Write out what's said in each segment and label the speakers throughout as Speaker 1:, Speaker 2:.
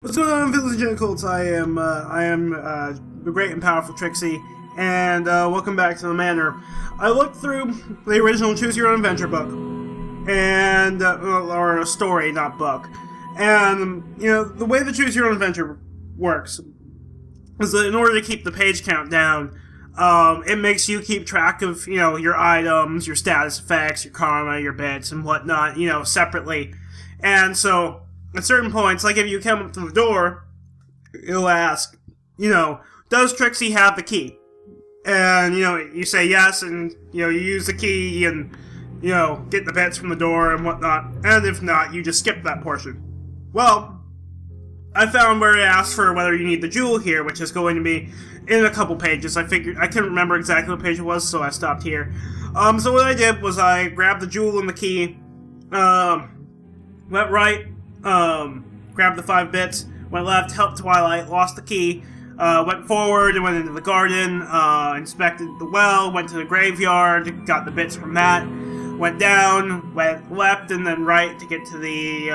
Speaker 1: What's going on, Village Genitals? I am the great and powerful Trixie, and welcome back to the Manor. I looked through the original Choose Your Own Adventure book, and or a story, not book. And you know the way the Choose Your Own Adventure works is that in order to keep the page count down, it makes you keep track of your items, your status effects, your karma, your bits, and whatnot, separately. And so at certain points, like if you come up to the door, it'll ask, does Trixie have the key? And, you say yes, and, you use the key and, get the bits from the door and whatnot. And if not, you just skip that portion. Well, I found where it asks for whether you need the jewel here, which is going to be in a couple pages. I couldn't remember exactly what page it was, so I stopped here. So what I did was I grabbed the jewel and the key, went right, grabbed the 5 bits, went left, helped Twilight, lost the key, went forward and went into the garden, inspected the well, went to the graveyard, got the bits from that, went down, went left and then right to get to the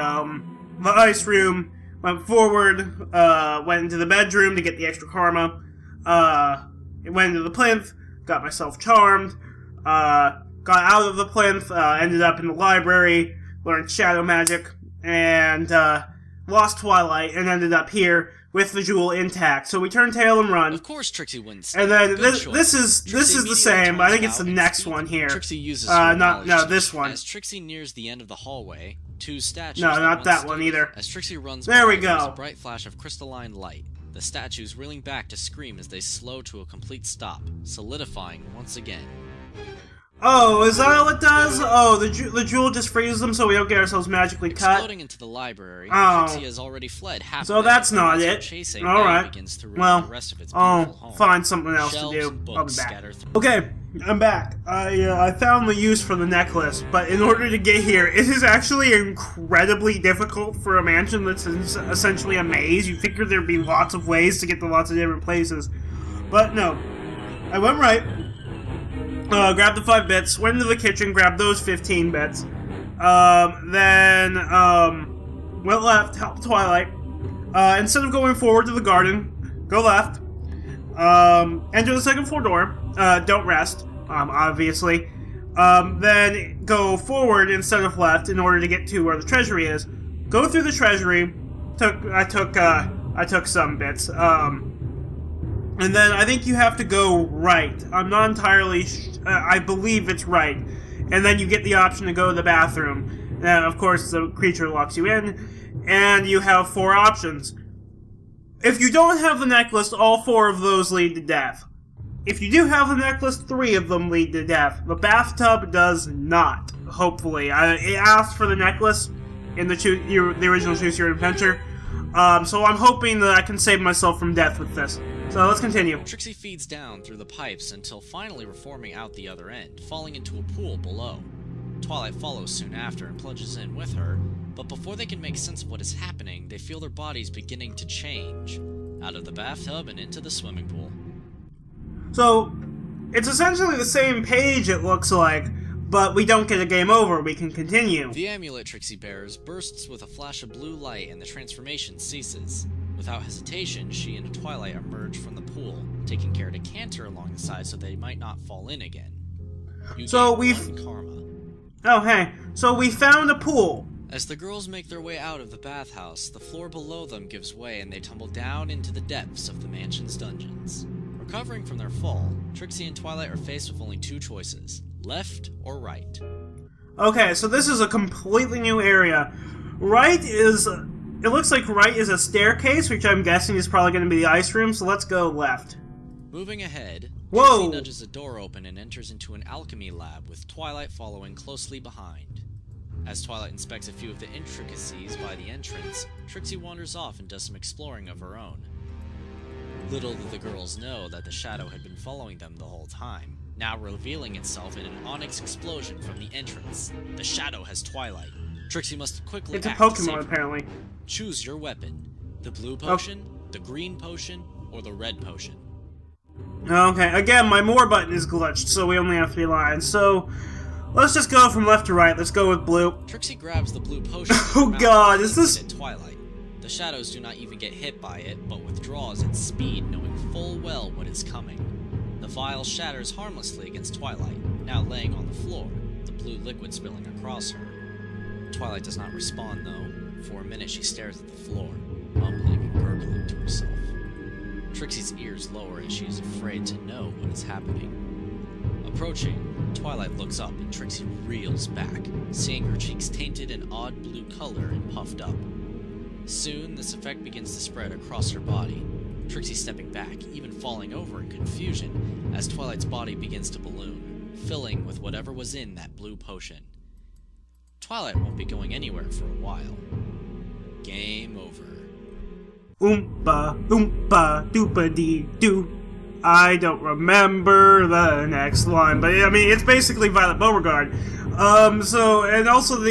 Speaker 1: ice room, went forward, went into the bedroom to get the extra karma, went into the plinth, got myself charmed, got out of the plinth, ended up in the library, learned shadow magic, and lost Twilight, and ended up here with the jewel intact. So we turn tail and run.
Speaker 2: Of course, Trixie wins.
Speaker 1: And then this is the same, but I think it's the next one here.
Speaker 2: Trixie uses
Speaker 1: no, this one.
Speaker 2: As Trixie nears the end of the hallway, 2 statues.
Speaker 1: No, not that one either.
Speaker 2: As Trixie runs
Speaker 1: there we
Speaker 2: there's
Speaker 1: go.
Speaker 2: a bright flash of crystalline light. The statues reeling back to scream as they slow to a complete stop, solidifying once again.
Speaker 1: Oh, is that all it does? Oh, the jewel just freezes them so we don't get ourselves magically cut?
Speaker 2: Exploding into the library, Trixie has already fled half.
Speaker 1: So that's not it. Alright. Well,
Speaker 2: the rest of its
Speaker 1: I'll find something else to do. I'll be back. Okay, I'm back. I found the use for the necklace, but in order to get here, it is actually incredibly difficult for a mansion that's essentially a maze. You figure there'd be lots of ways to get to lots of different places. But no. I went right. Grabbed the 5 bits, went into the kitchen, grabbed those 15 bits, then went left, helped Twilight. Instead of going forward to the garden, go left, enter the second floor door, don't rest, obviously, then go forward instead of left in order to get to where the treasury is. Go through the treasury, I took some bits, and then I think you have to go right. I'm not entirely I believe it's right. And then you get the option to go to the bathroom. And of course, the creature locks you in. And you have 4 options. If you don't have the necklace, all 4 of those lead to death. If you do have the necklace, 3 of them lead to death. The bathtub does not, hopefully. It asked for the necklace in the original Choose Your Own Adventure. So I'm hoping that I can save myself from death with this. So let's continue.
Speaker 2: Trixie feeds down through the pipes until finally reforming out the other end, falling into a pool below. Twilight follows soon after and plunges in with her, but before they can make sense of what is happening, they feel their bodies beginning to change, out of the bathtub and into the swimming pool.
Speaker 1: So, it's essentially the same page, it looks like, but we don't get a game over, we can continue.
Speaker 2: The amulet Trixie bears bursts with a flash of blue light and the transformation ceases. Without hesitation, she and Twilight emerge from the pool, taking care to canter along the side so they might not fall in again.
Speaker 1: So karma. Oh, hey. So we found a pool.
Speaker 2: As the girls make their way out of the bathhouse, the floor below them gives way and they tumble down into the depths of the mansion's dungeons. Recovering from their fall, Trixie and Twilight are faced with only 2 choices, left or right.
Speaker 1: Okay, so this is a completely new area. Right is... It looks like right is a staircase, which I'm guessing is probably going to be the ice room, so let's go left.
Speaker 2: Moving ahead,
Speaker 1: Whoa.
Speaker 2: Trixie nudges a door open and enters into an alchemy lab, with Twilight following closely behind. As Twilight inspects a few of the intricacies by the entrance, Trixie wanders off and does some exploring of her own. Little do the girls know that the shadow had been following them the whole time, now revealing itself in an onyx explosion from the entrance. The shadow has Twilight. Trixie must quickly
Speaker 1: It's a
Speaker 2: act
Speaker 1: Pokemon, apparently.
Speaker 2: Choose your weapon. The blue potion, the green potion, or the red potion.
Speaker 1: Okay, again, my more button is glitched, so we only have 3 lines. So, let's just go from left to right. Let's go with blue.
Speaker 2: Trixie grabs the blue potion.
Speaker 1: Oh god, is this...
Speaker 2: Twilight. The shadows do not even get hit by it, but withdraws at speed, knowing full well what is coming. The vial shatters harmlessly against Twilight, now laying on the floor, the blue liquid spilling across her. Twilight does not respond, though. For a minute she stares at the floor, mumbling and gurgling to herself. Trixie's ears lower and she is afraid to know what is happening. Approaching, Twilight looks up and Trixie reels back, seeing her cheeks tainted in odd blue color and puffed up. Soon, this effect begins to spread across her body, Trixie stepping back, even falling over in confusion, as Twilight's body begins to balloon, filling with whatever was in that blue potion. Twilight won't be going anywhere for a while. Game over.
Speaker 1: Oompa, oompa, doopa-dee-doo. I don't remember the next line, but I mean, it's basically Violet Beauregard. And also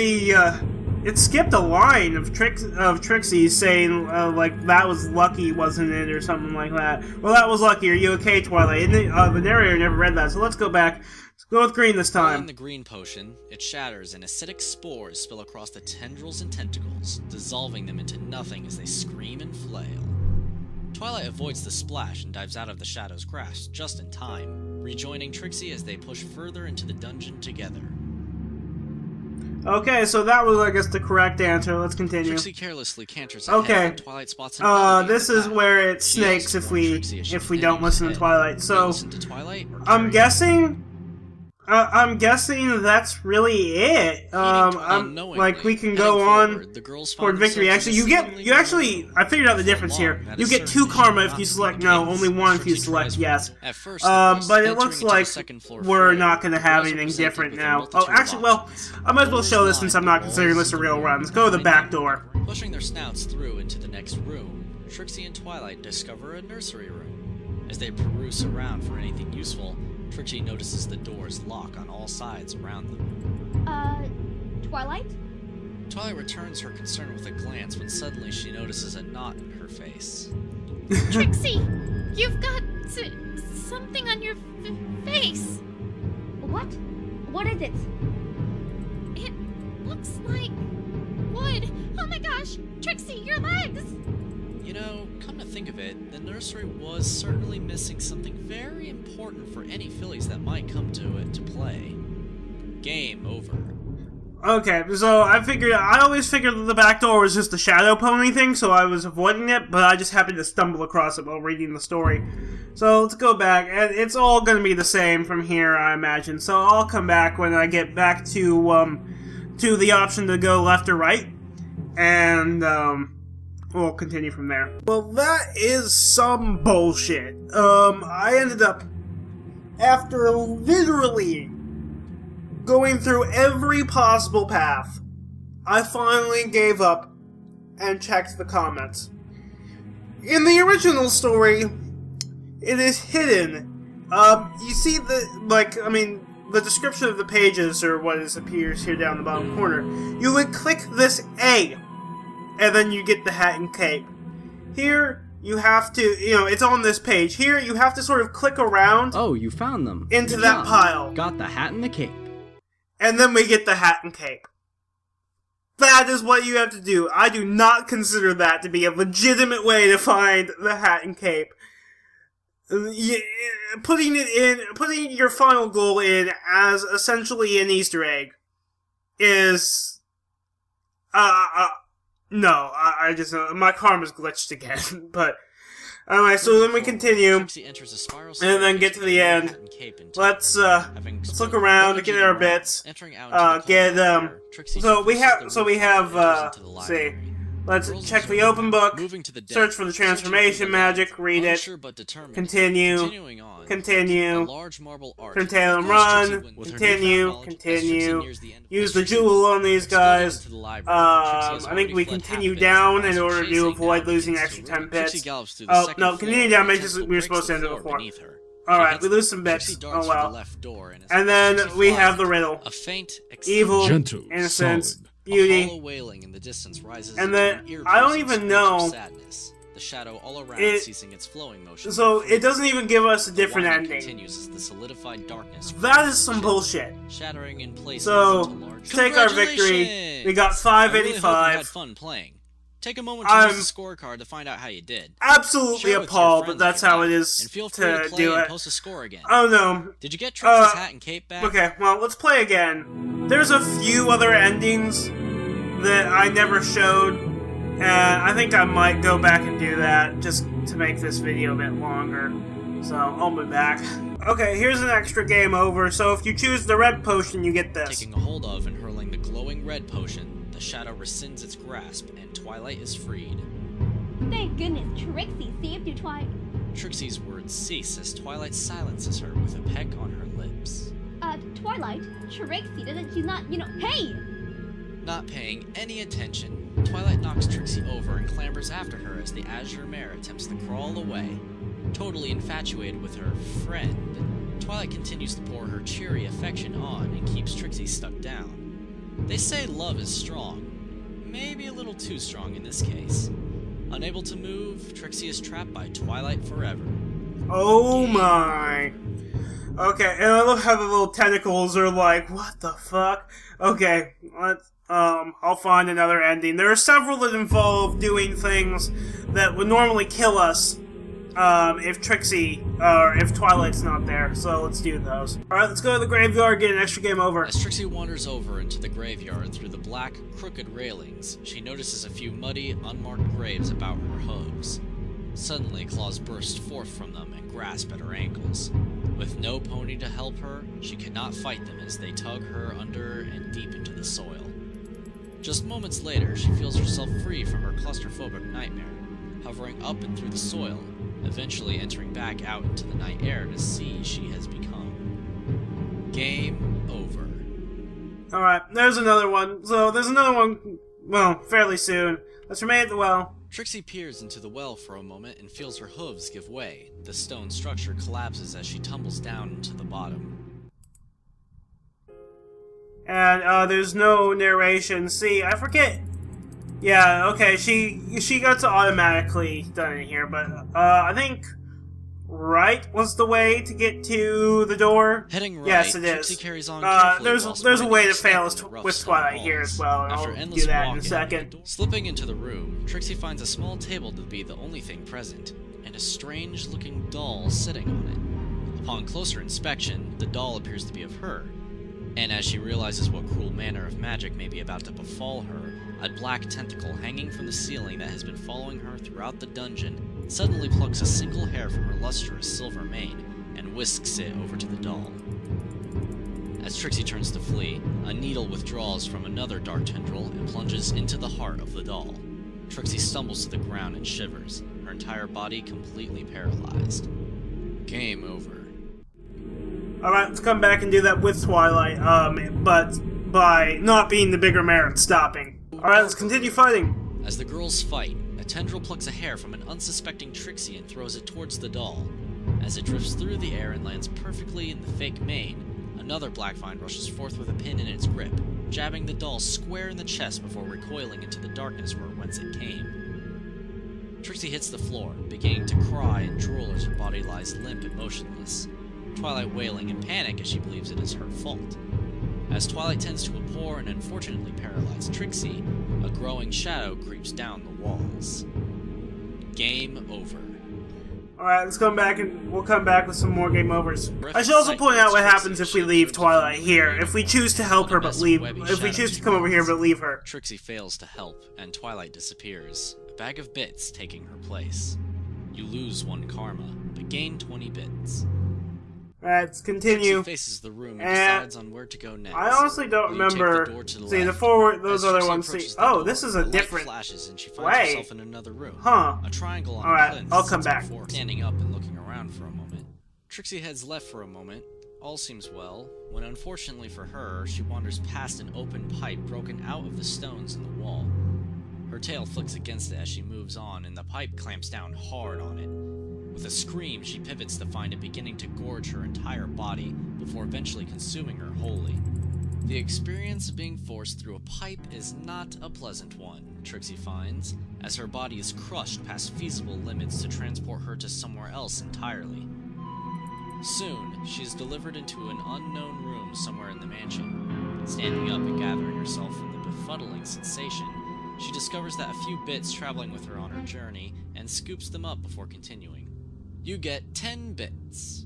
Speaker 1: it skipped a line of Trixie saying, like, that was lucky, wasn't it, or something like that. Well, that was lucky. Are you okay, Twilight? And the narrator never read that, so let's go back. Let's go with green this time.
Speaker 2: In the green potion, it shatters and acidic spores spill across the tendrils and tentacles, dissolving them into nothing as they scream and flail. Twilight avoids the splash and dives out of the shadow's grasp just in time, rejoining Trixie as they push further into the dungeon together.
Speaker 1: Okay, so that was, I guess, the correct answer. Let's continue.
Speaker 2: Trixie carelessly canters ahead and Twilight spots
Speaker 1: this is where it snakes if we don't listen to Twilight. So I'm guessing that's really it. Like, we can go on toward victory. Actually, I figured out the difference here. You get 2 karma if you select no, only 1 if you select yes. But it looks like we're not going to have anything different now. Oh, actually, well, I might as well show this since I'm not considering this a real run. Let's go to the back door.
Speaker 2: Pushing their snouts through into the next room, Trixie and Twilight discover a nursery room. As they peruse around for anything useful, Trixie notices the doors lock on all sides around them.
Speaker 3: Twilight?
Speaker 2: Twilight returns her concern with a glance when suddenly she notices a knot in her face.
Speaker 3: Trixie! You've got something on your face! What? What is it? It looks like wood! Oh my gosh! Trixie, your legs!
Speaker 2: You know, come to think of it, the nursery was certainly missing something very important for any fillies that might come to it to play. Game over.
Speaker 1: Okay, so I always figured that the back door was just the shadow pony thing, so I was avoiding it, but I just happened to stumble across it while reading the story. So let's go back, and it's all going to be the same from here, I imagine. So I'll come back when I get back to the option to go left or right, and we'll continue from there. Well, that is some bullshit. I ended up, after literally going through every possible path, I finally gave up and checked the comments. In the original story, it is hidden. You see the description of the pages, or what appears here down the bottom corner. You would click this A, and then you get the hat and cape. Here, you have to, it's on this page. Here, you have to sort of click around.
Speaker 4: Oh, you found them.
Speaker 1: Into that pile.
Speaker 4: Got the hat and the cape.
Speaker 1: And then we get the hat and cape. That is what you have to do. I do not consider that to be a legitimate way to find the hat and cape. Putting your final goal in as essentially an Easter egg is, no, I just, my karma's glitched again, but, anyway, so then we continue, and then get to the end. Let's look around to get our bits, so we have, let's check the open book, search for the transformation magic, read it, continue, and run, continue, use the jewel on these guys. I think we continue down in order to avoid losing extra 10 bits. Oh, no, continue down because we were supposed to end it before. Alright, we lose some bits. Oh well. And then we have the riddle. Evil, innocence, beauty, and then I don't even know.
Speaker 2: The shadow all around ceasing its flowing motion.
Speaker 1: So it doesn't even give us a different ending.
Speaker 2: Continues as the solidified darkness.
Speaker 1: That is some bullshit.
Speaker 2: Shattering in places
Speaker 1: so take our victory. We got 585.
Speaker 2: I really hope you had fun playing. Take a moment to use the scorecard to find out how you did.
Speaker 1: Absolutely appalled that that's how it is
Speaker 2: and feel free to play
Speaker 1: do
Speaker 2: and
Speaker 1: it.
Speaker 2: Post a score again.
Speaker 1: Oh no.
Speaker 2: Did you get Trixie's hat and cape back?
Speaker 1: Okay, well, let's play again. There's a few other endings that I never showed, and I think I might go back and do that just to make this video a bit longer. So, I'll be back. Okay, here's an extra game over, so if you choose the red potion, you get this.
Speaker 2: Taking a hold of and hurling the glowing red potion, the shadow rescinds its grasp, and Twilight is freed.
Speaker 3: Thank goodness Trixie saved you, Twilight.
Speaker 2: Trixie's words cease as Twilight silences her with a peck on her lips.
Speaker 3: Twilight, Trixie doesn't, she's not, hey!
Speaker 2: Not paying any attention, Twilight knocks Trixie over and clambers after her as the Azure Mare attempts to crawl away. Totally infatuated with her friend, Twilight continues to pour her cheery affection on and keeps Trixie stuck down. They say love is strong. Maybe a little too strong in this case. Unable to move, Trixie is trapped by Twilight forever.
Speaker 1: Oh my. Okay, and I love how the little tentacles are like, what the fuck? Okay, I'll find another ending. There are several that involve doing things that would normally kill us if Trixie, or if Twilight's not there, so let's do those. Alright, let's go to the graveyard, get an extra game over.
Speaker 2: As Trixie wanders over into the graveyard through the black, crooked railings, she notices a few muddy, unmarked graves about her hooves. Suddenly, claws burst forth from them and grasp at her ankles. With no pony to help her, she cannot fight them as they tug her under and deep into the soil. Just moments later, she feels herself free from her claustrophobic nightmare, hovering up and through the soil, eventually entering back out into the night air to see she has become. Game over.
Speaker 1: Alright, there's another one. So, there's another one, well, fairly soon. Let's remain at the well.
Speaker 2: Trixie peers into the well for a moment and feels her hooves give way. The stone structure collapses as she tumbles down into the bottom.
Speaker 1: And, there's no narration. See, I forget. Yeah, okay, she got to automatically done in here, but, I think right was the way to get to the door.
Speaker 2: Heading right,
Speaker 1: yes, it
Speaker 2: Trixie
Speaker 1: is.
Speaker 2: carries on carefully
Speaker 1: There's a way to
Speaker 2: step
Speaker 1: fail
Speaker 2: in the rough
Speaker 1: with
Speaker 2: stone
Speaker 1: Twilight
Speaker 2: walls.
Speaker 1: here as well, and
Speaker 2: After
Speaker 1: I'll
Speaker 2: endless
Speaker 1: do that in a
Speaker 2: walking,
Speaker 1: second.
Speaker 2: Slipping into the room, Trixie finds a small table to be the only thing present, and a strange-looking doll sitting on it. Upon closer inspection, the doll appears to be of her, and as she realizes what cruel manner of magic may be about to befall her, a black tentacle hanging from the ceiling that has been following her throughout the dungeon suddenly plucks a single hair from her lustrous silver mane and whisks it over to the doll. As Trixie turns to flee, a needle withdraws from another dark tendril and plunges into the heart of the doll. Trixie stumbles to the ground and shivers, her entire body completely paralyzed. Game over.
Speaker 1: Alright, let's come back and do that with Twilight, but by not being the bigger mare and stopping. Alright, let's continue fighting.
Speaker 2: As the girls fight, a tendril plucks a hair from an unsuspecting Trixie and throws it towards the doll. As it drifts through the air and lands perfectly in the fake mane, another black vine rushes forth with a pin in its grip, jabbing the doll square in the chest before recoiling into the darkness whence it came. Trixie hits the floor, beginning to cry and drool as her body lies limp and motionless, Twilight wailing in panic as she believes it is her fault. As Twilight tends to a poor and unfortunately paralyzed Trixie, a growing shadow creeps down the walls. Game over.
Speaker 1: Alright, let's come back and we'll come back with some more game overs. I should also point out what happens if we leave Twilight here. If we choose to help her but leave, if we choose to come over here but leave her.
Speaker 2: Trixie fails to help, and Twilight disappears, a bag of bits taking her place. You lose 1 karma, but gain 20 bits.
Speaker 1: Alright, let's continue.
Speaker 2: Trixie faces the room and decides on where to go next.
Speaker 1: I honestly don't remember. See, the forward, those other ones. See, oh, this is a different
Speaker 2: flashes and she finds
Speaker 1: way.
Speaker 2: herself in another room.
Speaker 1: Huh.
Speaker 2: A triangle on
Speaker 1: Alright,
Speaker 2: plinth
Speaker 1: I'll come
Speaker 2: sits
Speaker 1: back.
Speaker 2: before her. Standing up and looking around for a moment. Trixie heads left for a moment. All seems well, when unfortunately for her, she wanders past an open pipe broken out of the stones in the wall. Her tail flicks against it as she moves on, and the pipe clamps down hard on it. With a scream, she pivots to find it beginning to gorge her entire body, before eventually consuming her wholly. The experience of being forced through a pipe is not a pleasant one, Trixie finds, as her body is crushed past feasible limits to transport her to somewhere else entirely. Soon, she is delivered into an unknown room somewhere in the mansion. Standing up and gathering herself from the befuddling sensation, She discovers that a few bits traveling with her on her journey and scoops them up before continuing. You get 10 bits.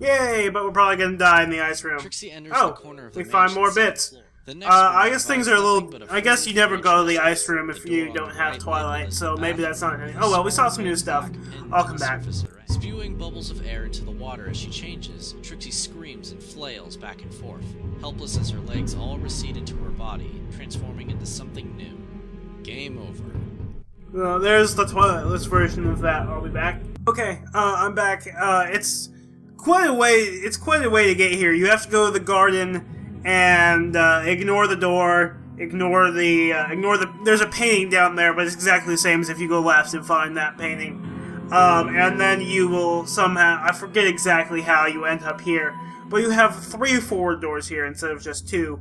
Speaker 1: Yay, but we're probably gonna die in the ice room.
Speaker 2: Trixie enters the corner of the
Speaker 1: we find more
Speaker 2: mansion's
Speaker 1: bits.
Speaker 2: floor. The next
Speaker 1: I
Speaker 2: room
Speaker 1: guess things are a
Speaker 2: provides
Speaker 1: little...
Speaker 2: nothing but
Speaker 1: I guess you never go to the ice room if
Speaker 2: The
Speaker 1: you
Speaker 2: door on
Speaker 1: don't
Speaker 2: the
Speaker 1: have
Speaker 2: right
Speaker 1: Twilight,
Speaker 2: labeled
Speaker 1: so
Speaker 2: as
Speaker 1: maybe
Speaker 2: bathroom
Speaker 1: that's not anything.
Speaker 2: with
Speaker 1: Oh well, we saw
Speaker 2: a
Speaker 1: some new stuff.
Speaker 2: black pin
Speaker 1: I'll
Speaker 2: to
Speaker 1: come
Speaker 2: the
Speaker 1: back.
Speaker 2: surface array. Spewing bubbles of air into the water as she changes, Trixie screams and flails back and forth, helpless as her legs all recede into her body, transforming into something new. Game over.
Speaker 1: Well, there's the Twilight version of that. I'll be back. Okay, I'm back. It's quite a way. It's quite a way to get here. You have to go to the garden and ignore the door. Ignore the. There's a painting down there, but it's exactly the same as if you go left and find that painting. And then you will somehow. I forget exactly how you end up here, but you have 3 forward doors here instead of just 2.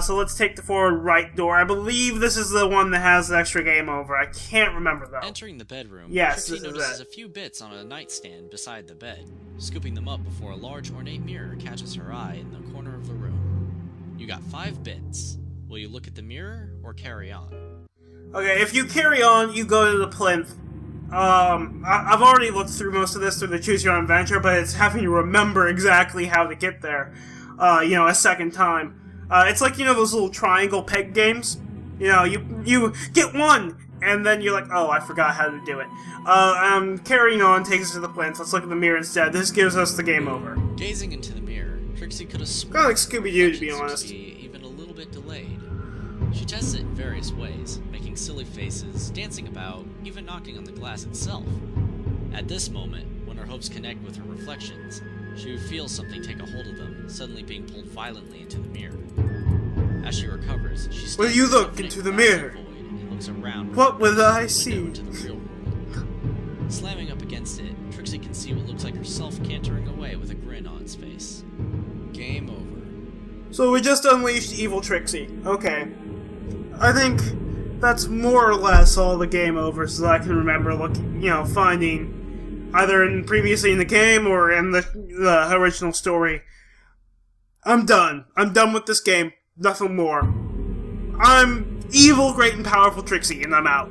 Speaker 1: So let's take the forward right door. I believe this is the one that has the extra game over. I can't remember though.
Speaker 2: Entering the bedroom,
Speaker 1: Yes,
Speaker 2: Trixie
Speaker 1: this is
Speaker 2: notices
Speaker 1: it.
Speaker 2: a few bits on a nightstand beside the bed, scooping them up before a large ornate mirror catches her eye in the corner of the room. You got 5 bits. Will you look at the mirror or carry on?
Speaker 1: Okay, if you carry on, you go to the plinth. I've already looked through most of this through the Choose Your Own Adventure, but it's having you remember exactly how to get there, a second time. It's like, those little triangle peg games. You get one, and then you're like, oh, I forgot how to do it. Carrying on takes us to the plinth. Let's look at the mirror instead. This gives us the game over.
Speaker 2: Gazing into the mirror, Trixie could have sworn
Speaker 1: Kinda like Scooby-Doo, to be
Speaker 2: reflections
Speaker 1: honest.
Speaker 2: to be even a little bit delayed. She tests it in various ways, making silly faces, dancing about, even knocking on the glass itself. At this moment, when her hopes connect with her reflections, she feels something take a hold of them, suddenly being pulled violently into the mirror. As she recovers, she stands
Speaker 1: Will you
Speaker 2: in
Speaker 1: look
Speaker 2: an
Speaker 1: into the
Speaker 2: glassy
Speaker 1: mirror?
Speaker 2: void and looks around
Speaker 1: What will I
Speaker 2: window
Speaker 1: see?
Speaker 2: into the real world. Slamming up against it, Trixie can see what looks like herself cantering away with a grin on its face. Game over.
Speaker 1: So we just unleashed evil Trixie. Okay. I think that's more or less all the game overs that I can remember finding either previously in the game or in the original story. I'm done. I'm done with this game. Nothing more. I'm evil, great, and powerful Trixie, and I'm out.